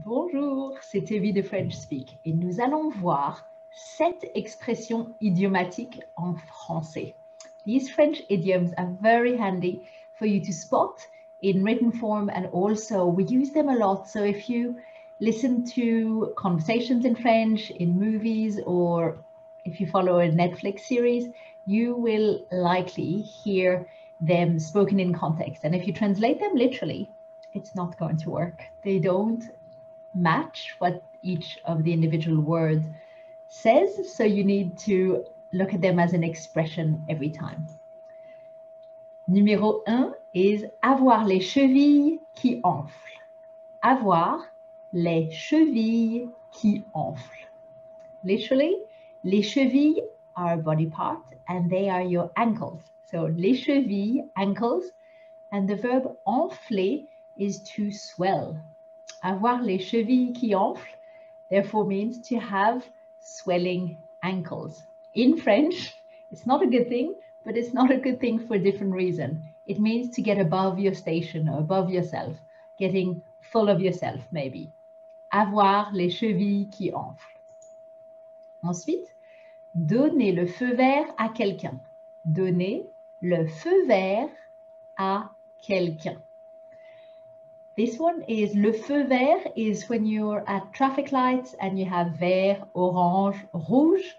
Bonjour, c'est Evie de French Speak et nous allons voir 7 expressions idiomatiques en français. These French idioms are very handy for you to spot in written form, and also we use them a lot. So if you listen to conversations in French in movies, or if you follow a Netflix series, you will likely hear them spoken in context. And if you translate them literally, it's not going to work. They don't match what each of the individual words says, so you need to look at them as an expression every time. Numéro 1 is avoir les chevilles qui enflent. Avoir les chevilles qui enflent. Literally, les chevilles are a body part and they are your ankles. So les chevilles, ankles, and the verb enfler is to swell. Avoir les chevilles qui enflent therefore means to have swelling ankles. In French, it's not a good thing, but it's not a good thing for a different reason. It means to get above your station or above yourself, getting full of yourself maybe. Avoir les chevilles qui enflent. Ensuite, donner le feu vert à quelqu'un. Donner le feu vert à quelqu'un. This one is le feu vert is when you're at traffic lights and you have vert, orange, rouge.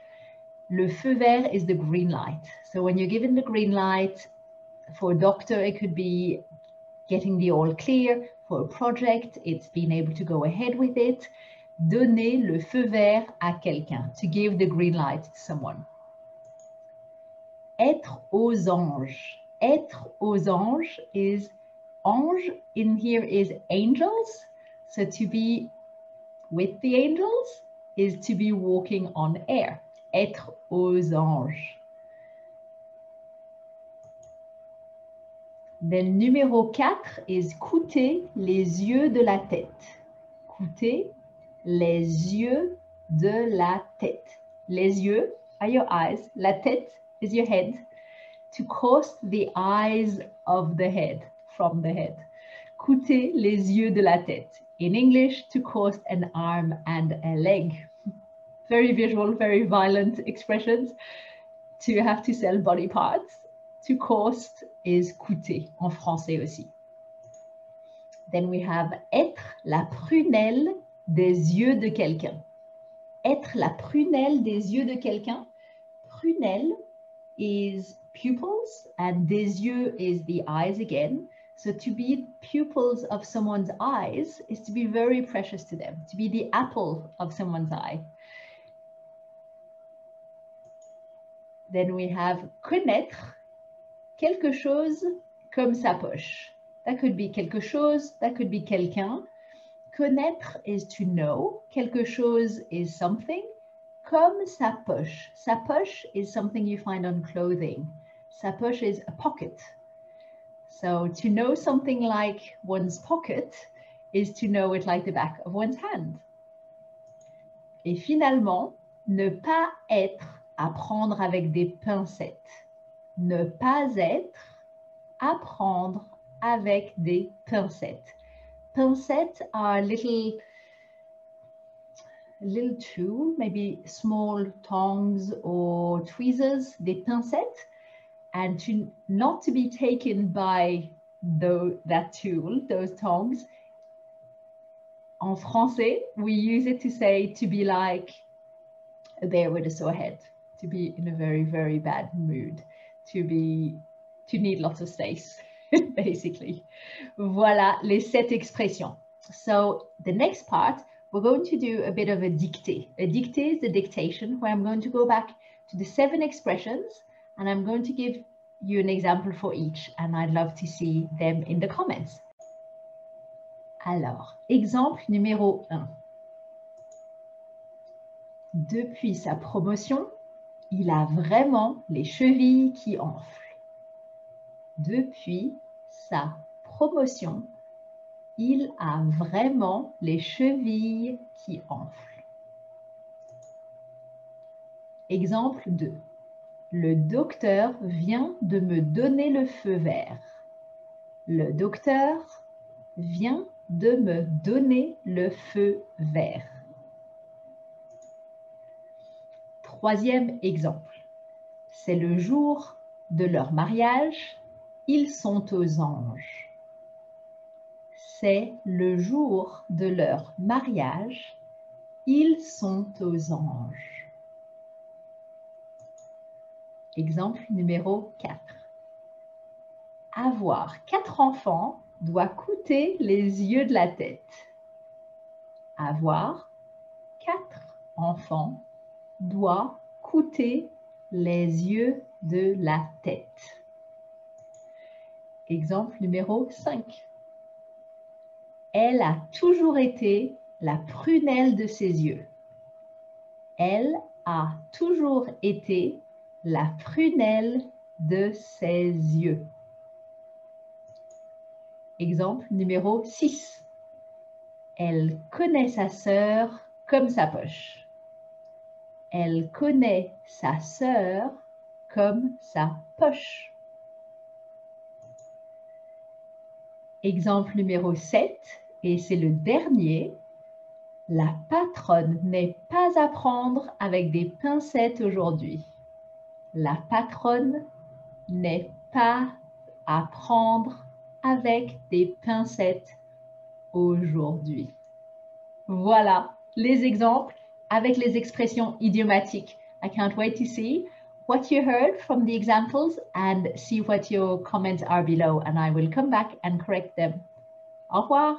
Le feu vert is the green light. So when you're given the green light, for a doctor, it could be getting the all clear. For a project, it's being able to go ahead with it. Donner le feu vert à quelqu'un, to give the green light to someone. Être aux anges. Être aux anges is ange in here is angels. So to be with the angels is to be walking on air. Être aux anges. Then numéro 4 is coûter les yeux de la tête. Coûter les yeux de la tête. Les yeux are your eyes. La tête is your head. To cost the eyes of the head. From the head. Coûter les yeux de la tête. In English, to cost an arm and a leg. Very visual, very violent expressions. To have to sell body parts. To cost is coûter, en français aussi. Then we have être la prunelle des yeux de quelqu'un. Être la prunelle des yeux de quelqu'un. Prunelle is pupils and des yeux is the eyes again. So to be pupils of someone's eyes is to be very precious to them, to be the apple of someone's eye. Then we have connaître quelque chose comme sa poche. That could be quelque chose, that could be quelqu'un. Connaître is to know, quelque chose is something, comme sa poche. Sa poche is something you find on clothing. Sa poche is a pocket. So to know something like one's pocket is to know it like the back of one's hand. Et finalement, ne pas être à prendre avec des pincettes. Ne pas être à prendre avec des pincettes. Pincettes are a little tool, maybe small tongs or tweezers, des pincettes. And not to be taken by that tool, those tongs. En français, we use it to say to be like a bear with a sore head, to be in a very, very bad mood, to need lots of space, basically. Voilà les 7 expressions. So the next part, we're going to do a bit of a dictée. A dictée is the dictation where I'm going to go back to the 7 expressions and I'm going to give you an example for each, and I'd love to see them in the comments. Alors, exemple numéro 1. Depuis sa promotion, il a vraiment les chevilles qui enflent. Depuis sa promotion, il a vraiment les chevilles qui enflent. Exemple 2. Le docteur vient de me donner le feu vert. Le docteur vient de me donner le feu vert. Troisième exemple. C'est le jour de leur mariage. Ils sont aux anges. C'est le jour de leur mariage. Ils sont aux anges. Exemple numéro 4. Avoir 4 enfants doit coûter les yeux de la tête. Avoir 4 enfants doit coûter les yeux de la tête. Exemple numéro 5. Elle a toujours été la prunelle de ses yeux. Elle a toujours été la prunelle de ses yeux. Exemple numéro 6. Elle connaît sa sœur comme sa poche. Elle connaît sa sœur comme sa poche. Exemple numéro 7, et c'est le dernier. La patronne n'est pas à prendre avec des pincettes aujourd'hui. La patronne n'est pas à prendre avec des pincettes aujourd'hui. Voilà les exemples avec les expressions idiomatiques. I can't wait to see what you heard from the examples and see what your comments are below, and I will come back and correct them. Au revoir.